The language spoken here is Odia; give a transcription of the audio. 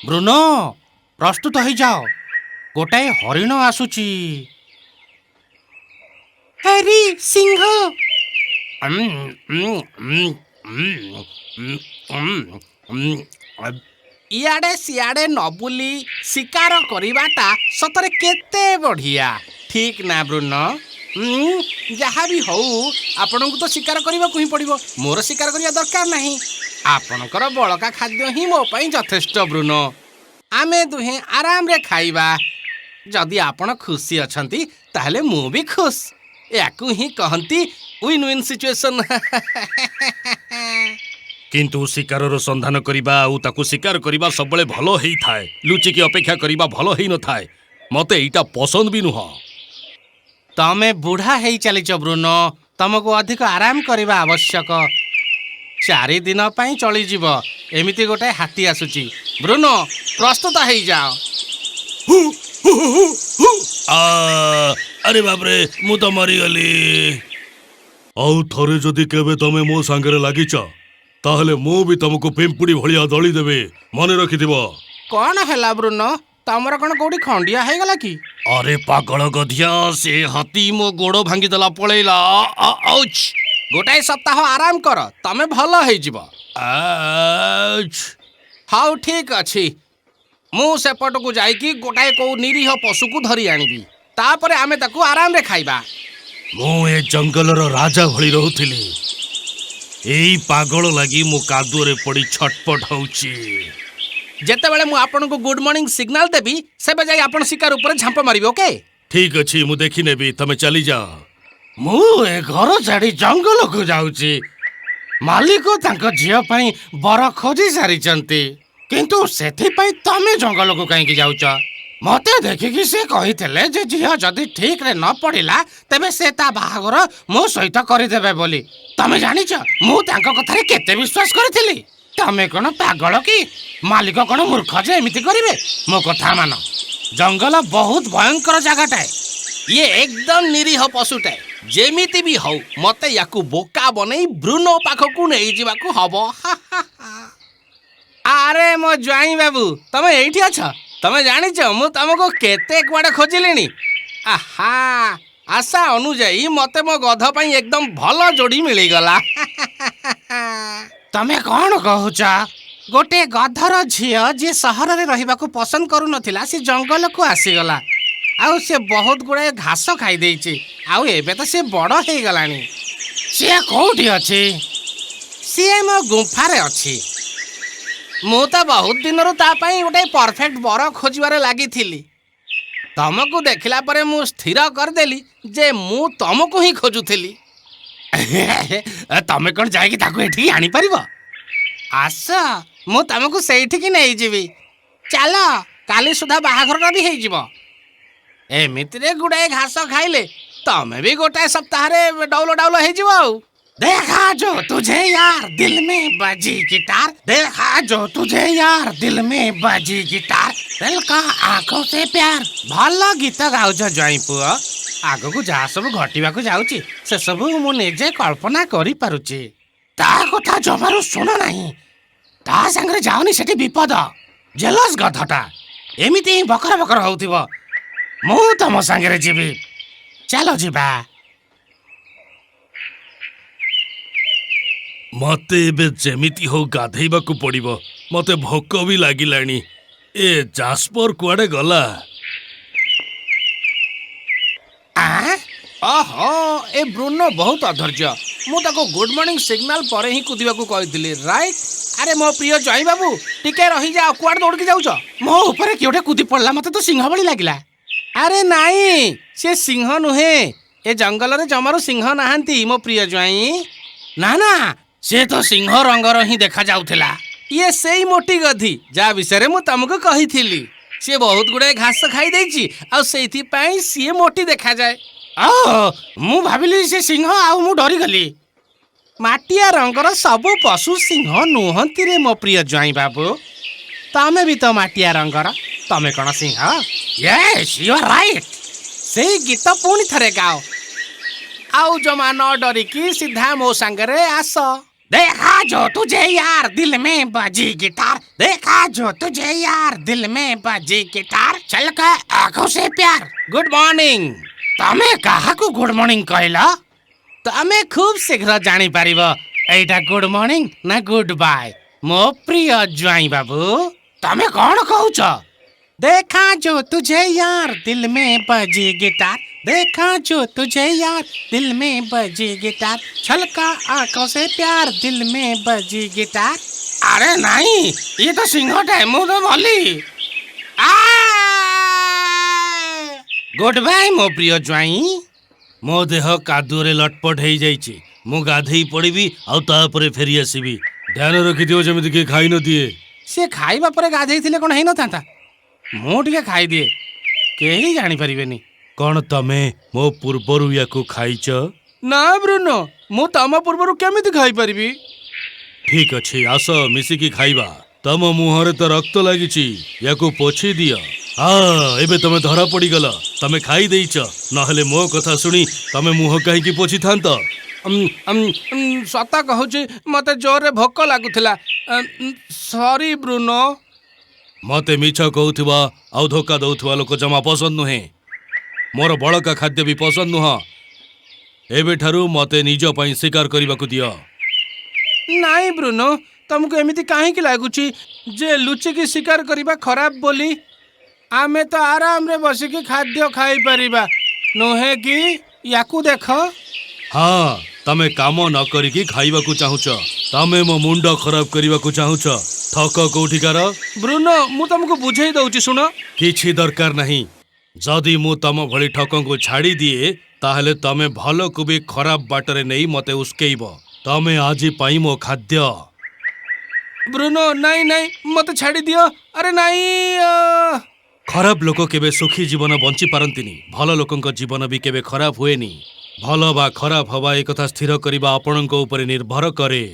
ବ୍ରୁନୋ ପ୍ରସ୍ତୁତ ହେଇଯାଅ, ଗୋଟାଏ ହରିଣ ଆସୁଛି। ଆରେ ସିଂହ। ଇଆଡ଼େ ସିଆଡ଼େ ନ ବୁଲି ଶିକାର କରିବାଟା ସତରେ କେତେ ବଢ଼ିଆ, ଠିକ୍ ନା ବ୍ରୁନୋ? ଯାହା ବି ହଉ ଆପଣଙ୍କୁ ତ ଶିକାର କରିବାକୁ ହିଁ ପଡ଼ିବ। ମୋର ଶିକାର କରିବା ଦରକାର ନାହିଁ। ଆପଣଙ୍କର ବଳକା ଖାଦ୍ୟ ହିଁ ମୋ ପାଇଁ ଯଥେଷ୍ଟ ବ୍ରୁନୋ। ଆମେ ଦୁହେଁ ଆରାମରେ ଖାଇବା। ଯଦି ଆପଣ ଖୁସି ଅଛନ୍ତି ତାହେଲେ ମୁଁ ବି ଖୁସ। ୟାକୁ ହିଁ କହନ୍ତି ୱିନ୍ ୱିନ୍ ସିଚୁଏସନ୍। କିନ୍ତୁ ଶିକାରର ସନ୍ଧାନ କରିବା ଆଉ ତାକୁ ଶିକାର କରିବା ସବୁବେଳେ ଭଲ ହେଇଥାଏ। ଲୁଚିକି ଅପେକ୍ଷା କରିବା ଭଲ ହେଇନଥାଏ। ମତେ ଏଇଟା ପସନ୍ଦ ବି ନୁହଁ। ତମେ ବୁଢ଼ା ହେଇ ଚାଲିଛ ବ୍ରୁନୋ, ତମକୁ ଅଧିକ ଆରାମ କରିବା ଆବଶ୍ୟକ। 4 ଦିନ ପାଇଁ ଚଳିଯିବ। ଏମିତି ଗୋଟାଏ ହାତୀ ଆସୁଛି। ବ୍ରୁନୋ ପ୍ରସ୍ତୁତ ହେଇଯାଅ। ଆରେ ବାବରେ, ମୁଁ ତ ମରିଗଲି। ଆଉ ଥରେ ଯଦି କେବେ ତମେ ମୋ ସାଙ୍ଗରେ ଲାଗିଛ ତାହେଲେ ମୁଁ ବି ତମକୁ ପିମ୍ପୁଡ଼ି ଭଳିଆ ଦଳିଦେବି, ମନେ ରଖିଥିବ। କଣ ହେଲା ବ୍ରୁନୋ, ତମର କଣ କୋଉଠି ଖଣ୍ଡିଆ ହେଇଗଲା କି? ଆରେ ପାଗଳ ଗଧିଆ, ସେ ହାତୀ ମୋ ଗୋଡ଼ ଭାଙ୍ଗିଦେଲା, ପଳେଇଲା। ଆଉଚ୍। ଗୋଟାଏ ସପ୍ତାହ ଆରାମ କର, ତମେ ଭଲ ହେଇଯିବ। ଆଉଚ୍। ହଉ ଠିକ୍ ଅଛି, ମୁଁ ସେପଟକୁ ଯାଇକି ଗୋଟାଏ କୋଉ ନିରୀହ ପଶୁକୁ ଧରି ଆଣିବି। ତାପରେ ଆମେ ତାକୁ ଆରାମରେ ଖାଇବା। ମୁଁ ଏ ଜଙ୍ଗଲର ରାଜା ଭଳି ରହୁଥିଲି। ଏଇ ପାଗଳ ଲାଗି ମୁଁ କାଦୁଅରେ ପଡ଼ି ଛଟପଟ ହଉଛି। ଯେତେବେଳେ ମୁଁ ଆପଣଙ୍କୁ ଗୁଡ୍ ମର୍ଣ୍ଣିଂ ସିଗ୍ନାଲ ଦେବି ସେବେ ଯାଇ ଆପଣ ଶିକାର ଉପରେ ଝାମ୍ପ ମାରିବେ, ଓକେ? ଠିକ୍ ଅଛି, ମୁଁ ଦେଖିନେବି, ତମେ ଚାଲିଯାଅ। ମୁଁ ଏ ଘର ଛାଡ଼ି ଜଙ୍ଗଲକୁ ଯାଉଛି। ମାଲିକ ତାଙ୍କ ଝିଅ ପାଇଁ ବର ଖୋଜି ସାରିଛନ୍ତି, କିନ୍ତୁ ସେଥିପାଇଁ ତମେ ଜଙ୍ଗଲକୁ କାହିଁକି ଯାଉଛ? ମତେ ଦେଖିକି ସେ କହିଥିଲେ ଯେ ଝିଅ ଯଦି ଠିକରେ ନ ପଡ଼ିଲା ତେବେ ସେ ତା ବାହାଘର ମୋ ସହିତ କରିଦେବେ ବୋଲି। ତମେ ଜାଣିଛ ମୁଁ ତାଙ୍କ କଥାରେ କେତେ ବିଶ୍ୱାସ କରିଥିଲି। ତମେ କଣ ପାଗଳ କି? ମାଲିକ କଣ ମୂର୍ଖ ଯେ ଏମିତି କରିବେ? ମୋ କଥା ମାନ। ଜଙ୍ଗଲ ବହୁତ ଭୟଙ୍କର ଜାଗାଟାଏ। ଇଏ ଏକଦମ ନିରୀହ ପଶୁଟାଏ। ଯେମିତି ବି ହଉ ମତେ ୟାକୁ ବୋକା ବନେଇ ବ୍ରୁନୋ ପାଖକୁ ନେଇଯିବାକୁ ହବ। ଆରେ ମୋ ଜ୍ୱାଇଁ ବାବୁ, ତମେ ଏଇଠି ଅଛ? ତମେ ଜାଣିଛ ମୁଁ ତମକୁ କେତେ କୁଆଡ଼େ ଖୋଜିଲିଣି। ଆହା, ଆଶା ଅନୁଯାୟୀ ମତେ ମୋ ଗଧ ପାଇଁ ଏକଦମ ଭଲ ଯୋଡ଼ି ମିଳିଗଲା। ତମେ କଣ କହୁଛ? ଗୋଟେ ଗଧର ଝିଅ ଯିଏ ସହରରେ ରହିବାକୁ ପସନ୍ଦ କରୁନଥିଲା ସେ ଜଙ୍ଗଲକୁ ଆସିଗଲା। ଆଉ ସେ ବହୁତ ଗୁଡ଼ାଏ ଘାସ ଖାଇଦେଇଛି। ଆଉ ଏବେ ତ ସେ ବଡ଼ ହେଇଗଲାଣି। ସିଏ କୋଉଠି ଅଛି? ସିଏ ମୋ ଗୁମ୍ଫାରେ ଅଛି। ମୁଁ ତ ବହୁତ ଦିନରୁ ତା ପାଇଁ ଗୋଟେ ପରଫେକ୍ଟ ବର ଖୋଜିବାରେ ଲାଗିଥିଲି। ତମକୁ ଦେଖିଲା ପରେ ମୁଁ ସ୍ଥିର କରିଦେଲି ଯେ ମୁଁ ତମକୁ ହିଁ ଖୋଜୁଥିଲି। ତମେ କଣ ଯାଇକି ତାକୁ ଏଠିକି ଆଣିପାରିବ? ଆସ, ମୁଁ ତମକୁ ସେଇଠିକି ନେଇଯିବି। ଚାଲ, କାଲି ସୁଦ୍ଧା ବାହାଘରଟା ବି ହେଇଯିବ। ଏମିତିରେ ଗୁଡ଼ାଏ ଘାସ ଖାଇଲେ ତମେ ବି ଗୋଟାଏ ସପ୍ତାହରେ ଡଉଲ ଡାଉଲ ହେଇଯିବ। ଆଉ देखा जो तुझे यार दिल में बजी गिटार, देखा जो तुझे यार दिल में बजी गिटार, दिल का आंखों से प्यार। ଭଲ ଗୀତ ଗାଉଛ ଜ୍ୱାଇଁ ପୁଅ। ଆଗକୁ ଯାହା ସବୁ ଘଟିବାକୁ ଯାଉଛି ସେସବୁ ମୁଁ ନିଜେ କଳ୍ପନା କରିପାରୁଛି। ତା କଥା ଜମାରୁ ଶୁଣ ନାହିଁ। ତା ସାଙ୍ଗରେ ଯାଉନି, ସେଠି ବିପଦ। ଜେଲସ୍ ଗଧଟା ଏମିତି ହିଁ ବକର ବକର ହଉଥିବ। ମୁଁ ତମ ସାଙ୍ଗରେ ଯିବି, ଚାଲ ଯିବା। ମତେ ଏବେ ଯେମିତି ହଉ ଗାଧେଇବାକୁ ପଡ଼ିବ। ମତେ ଭୋକ ବି ଲାଗିଲାଣି। ଏ ଜାସ୍ପର କୁଆଡ଼େ ଗଲା? ଓହୋ, ଏ ବ୍ରୁନୋ ବହୁତ ଅଧୈର୍ଯ୍ୟ। ମୁଁ ତାକୁ ଗୁଡ୍ ମର୍ଣ୍ଣିଂ ସିଗ୍ନାଲ ପରେ ହିଁ କୁଦିବାକୁ କହିଥିଲି, ରାଇଟ୍? ଆରେ ମୋ ପ୍ରିୟ ଜ୍ୱାଇଁ ବାବୁ, ଟିକେ ରହିଯାଅ। କୁଆଡ଼େ ଦୌଡ଼ିକି ଯାଉଛ? ମୋ ଉପରେ କିଏ ଗୋଟେ କୁଦି ପଡ଼ିଲା, ମତେ ତ ସିଂହ ଭଳି ଲାଗିଲା। ଆରେ ନାଇଁ, ସେ ସିଂହ ନୁହେଁ। ଏ ଜଙ୍ଗଲରେ ଜମାରୁ ସିଂହ ନାହାନ୍ତି ମୋ ପ୍ରିୟ ଜ୍ୱାଇଁ। ନା ନା, ସେ ତ ସିଂହ ରଙ୍ଗର ହିଁ ଦେଖାଯାଉଥିଲା। ଇଏ ସେଇ ମୋଟି ଗଧି ଯାହା ବିଷୟରେ ମୁଁ ତମକୁ କହିଥିଲି। ସିଏ ବହୁତ ଗୁଡ଼ାଏ ଘାସ ଖାଇ ଦେଇଛି ଆଉ ସେଇଥିପାଇଁ ସିଏ ମୋଟି ଦେଖାଯାଏ। ମୁଁ ଭାବିଲି ସେ ସିଂହ, ଆଉ ମୁଁ ଡରିଗଲି। ମାଟିଆ ରଙ୍ଗର ସବୁ ପଶୁ ସିଂହ ନୁହନ୍ତି ରେ ମୋ ପ୍ରିୟ ଜ୍ୱାଇଁ ବାବୁ। ତମେ ବି ତ ମାଟିଆ ରଙ୍ଗର, ତମେ କଣ ସିଂହ? Yes, you are right. ସେଇ ଗୀତ ପୁଣି ଥରେ ଗାଅ। ଆଉ ଜମା ନ ଡରିକି ସିଧା ମୋ ସାଙ୍ଗରେ ଆସ। देखा जो तुझे यार दिल में बजी गिटार, देखा जो तुझे यार दिल में बजी गिटार, चल का आंखों से प्यार। Good morning. तमे काहाकू गुड मॉर्निंग कहला? तमे खूब शीघ्र जानी पारिबो एटा गुड मॉर्निंग ना गुड बाय। मो प्रिय ज्वाई बाबू, तमे कौन कहूछ? देखा जो तुझे यार दिल में बजी गिटार, देखा जो तुझे यार दिल में बजी गिटार, छलका आंखों से प्यार दिल में बजी गिटार। अरे नहीं, ये तो सिंहट है, मुंह तो बोली। गुड बाय मो प्रिय ज्वाई। मो देह कादुरे लटपट हो जाइए, मु गाधेई पड़िबी आउ तापरे फेरी आसीबी। ध्यान रखिथियो जेमिति के खाई न दिए। से खाइबा परे गाधेई थिले कोन हेइ न थांता, मु टिके खाई दिए, केही जानी परिबेनी। कौन तमे मो पूर्वरु याकू खाइच? ना ब्रुनो, मु तम पूर्वरु केमिति खाई परिबी? ठीक अछि, आस मिसिकी खाइबा। तम मुहरे तो रक्त लागिछि, याकू पोछि दियो। एबे तमे धरा पड़ी गल, तमे खाई देइछ, नहले मो कथा सुनी तमे मुह काहे की पोछि थांत? सता कहूछि, मते जोरे भोक लागुथिला। Sorry Bruno. मते मिछ कहूथिबा आउ धोखा दउथुवा लोक जमा पसंद नुहे। मोर बड़का खाद्य भी पसंद नुह। एबे ठारू मते निज पई शिकार करबाकू दियो। नाई ब्रुनो, तुमको एमिति काहे की लागुछि जे लुचि की शिकार करिबा खराब बोली? आमे तो आराम रे बसी की खाद्य खाई परिबा नुहे की? याकू देख। हाँ, तमे काम न करिकी खाइबाकू चाहुछ, तमे मो मुंड खराब करिबाकू चाहुछ। ठक कोठिकार? ब्रुनो, मु तुमको बुझेई दउछि, सुन। किछि दरकार नहीं। जदि मु तम भली ठकों को छाड़ी दिए, ताहले तमे भलो को भी खराब बाटरे नहीं मते उस्केइब। तमे आजी पाई मो खाद्य। ब्रुनो, नहीं नहीं, मते छाड़ी दियो। अरे नहीं। खराब लोक केबे सुखी जीवन बंची पारंतिनी, भल लोकंक जीवन भी केबे खराब हुएनी। भल बा खराब हवा एक कथा स्थिर करिबा आपणक ऊपर निर्भर करे।